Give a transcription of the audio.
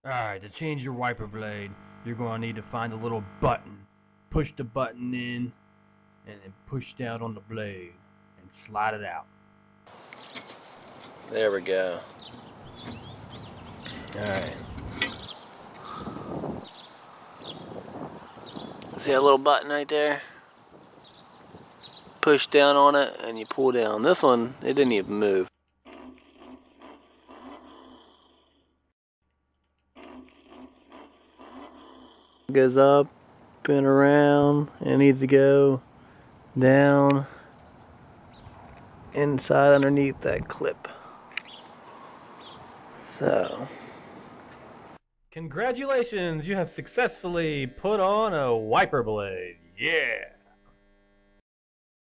Alright, to change your wiper blade, you're going to need to find a little button. Push the button in, and then push down on the blade, and slide it out. There we go. Alright. See that little button right there? Push down on it and you pull down. This one, it didn't even move. It goes up and around. It needs to go down inside underneath that clip. So. Congratulations, you have successfully put on a wiper blade. Yeah!